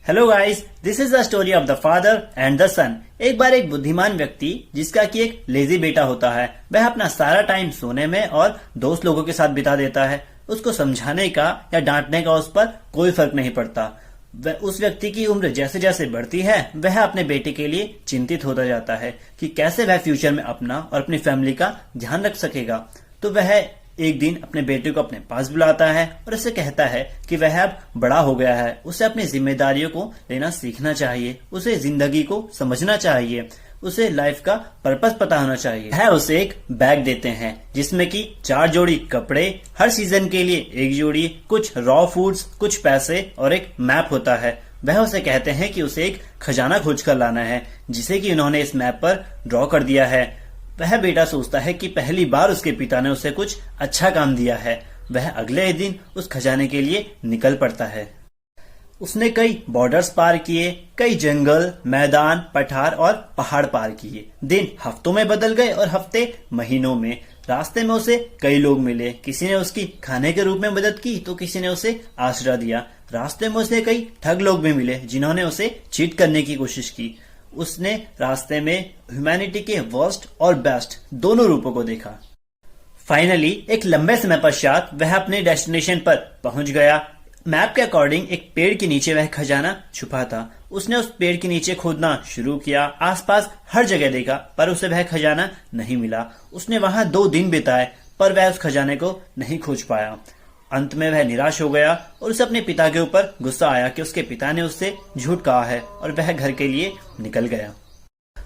Hello guys, this is the story of the father and the son. एक बार एक बुद्धिमान व्यक्ति जिसका कि एक लेजी बेटा होता है, वह अपना सारा टाइम सोने में और दोस्त लोगों के साथ बिता देता है। उसको समझाने का या डांटने का उस पर कोई फर्क नहीं पड़ता। उस व्यक्ति की उम्र जैसे जैसे बढ़ती है, वह अपने बेटे के लिए चिंतित होता जाता है कि कैसे वह फ्यूचर में अपना और अपनी फैमिली का ध्यान रख सकेगा। तो वह एक दिन अपने बेटे को अपने पास बुलाता है और उसे कहता है कि वह अब बड़ा हो गया है, उसे अपनी जिम्मेदारियों को लेना सीखना चाहिए, उसे जिंदगी को समझना चाहिए, उसे लाइफ का पर्पस पता होना चाहिए। वह उसे एक बैग देते हैं जिसमें कि 4 जोड़ी कपड़े, हर सीजन के लिए 1 जोड़ी, कुछ रॉ फूड्स, कुछ पैसे और एक मैप होता है। वह उसे कहते हैं कि उसे एक खजाना खोज कर लाना है जिसे कि उन्होंने इस मैप पर ड्रॉ कर दिया है। वह बेटा सोचता है कि पहली बार उसके पिता ने उसे कुछ अच्छा काम दिया है। वह अगले दिन उस खजाने के लिए निकल पड़ता है। उसने कई बॉर्डर्स पार किए, कई जंगल, मैदान, पठार और पहाड़ पार किए। दिन हफ्तों में बदल गए और हफ्ते महीनों में। रास्ते में उसे कई लोग मिले, किसी ने उसकी खाने के रूप में मदद की तो किसी ने उसे आश्रय दिया। रास्ते में उसे कई ठग लोग भी मिले जिन्होंने उसे चीट करने की कोशिश की। उसने रास्ते में ह्यूमैनिटी के वर्स्ट और बेस्ट दोनों रूपों को देखा। फाइनली एक लंबे समय पश्चात वह अपने डेस्टिनेशन पर पहुंच गया। मैप के अकॉर्डिंग एक पेड़ के नीचे वह खजाना छुपा था। उसने उस पेड़ के नीचे खोदना शुरू किया, आसपास हर जगह देखा पर उसे वह खजाना नहीं मिला। उसने वहां 2 दिन बिताए पर वह उस खजाने को नहीं खोज पाया। अंत में वह निराश हो गया और उसे अपने पिता के ऊपर गुस्सा आया कि उसके पिता ने उससे झूठ कहा है और वह घर के लिए निकल गया।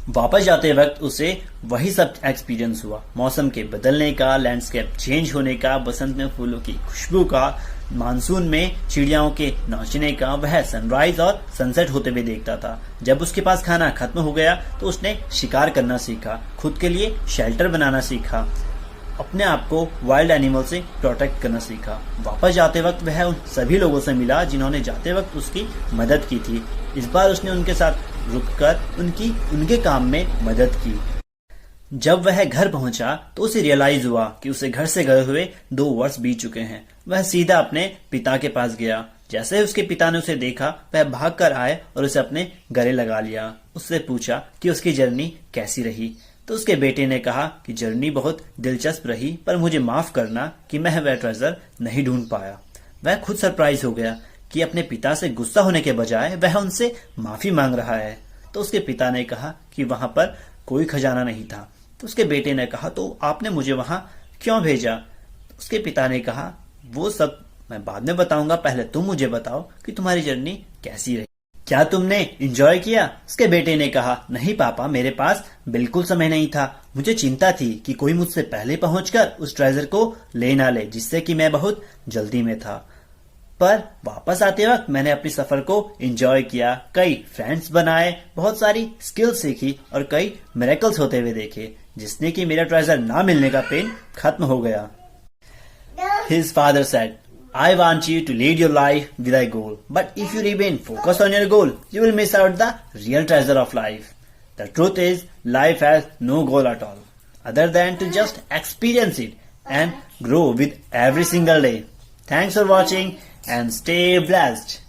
वापस जाते वक्त उसे वही सब एक्सपीरियंस हुआ, मौसम के बदलने का, लैंडस्केप चेंज होने का, बसंत में फूलों की खुशबू का, मानसून में चिड़ियाओं के नाचने का। वह सनराइज और सनसेट होते हुए देखता था। जब उसके पास खाना खत्म हो गया तो उसने शिकार करना सीखा, खुद के लिए शेल्टर बनाना सीखा, अपने आप को वाइल्ड एनिमल से प्रोटेक्ट करना सीखा। वापस जाते वक्त वह उन सभी लोगों से मिला जिन्होंने जाते वक्त उसकी मदद की थी। इस बार उसने उनके साथ रुककर उनके काम में मदद की। जब वह घर पहुंचा तो उसे रियलाइज हुआ कि उसे घर से गए हुए 2 वर्ष बीत चुके हैं। वह सीधा अपने पिता के पास गया। जैसे ही उसके पिता ने उसे देखा, वह भाग कर आए और उसे अपने गले लगा लिया। उससे पूछा कि उसकी जर्नी कैसी रही। तो उसके बेटे ने कहा कि जर्नी बहुत दिलचस्प रही, पर मुझे माफ करना कि मैं वह ट्रेजर नहीं ढूंढ पाया। वह खुद सरप्राइज हो गया कि अपने पिता से गुस्सा होने के बजाय वह उनसे माफी मांग रहा है। तो उसके पिता ने कहा कि वहां पर कोई खजाना नहीं था। तो उसके बेटे ने कहा, तो आपने मुझे वहां क्यों भेजा? उसके पिता ने कहा, वो सब मैं बाद में बताऊंगा, पहले तुम मुझे बताओ कि तुम्हारी जर्नी कैसी रही, क्या तुमने एंजॉय किया? उसके बेटे ने कहा, नहीं पापा, मेरे पास बिल्कुल समय नहीं था। मुझे चिंता थी कि कोई मुझसे पहले पहुंचकर उस ट्रेजर को ले ना ले, जिससे कि मैं बहुत जल्दी में था। पर वापस आते वक्त मैंने अपनी सफर को एंजॉय किया, कई फ्रेंड्स बनाए, बहुत सारी स्किल्स सीखी और कई मिरेकल्स होते हुए देखे, जिसने कि मेरा ट्रेजर ना मिलने का पेन खत्म हो गया। His father said, I want you to lead your life with a goal. But if you remain focused on your goal, you will miss out the real treasure of life. The truth is, life has no goal at all, other than to just experience it and grow with every single day. Thanks for watching and stay blessed.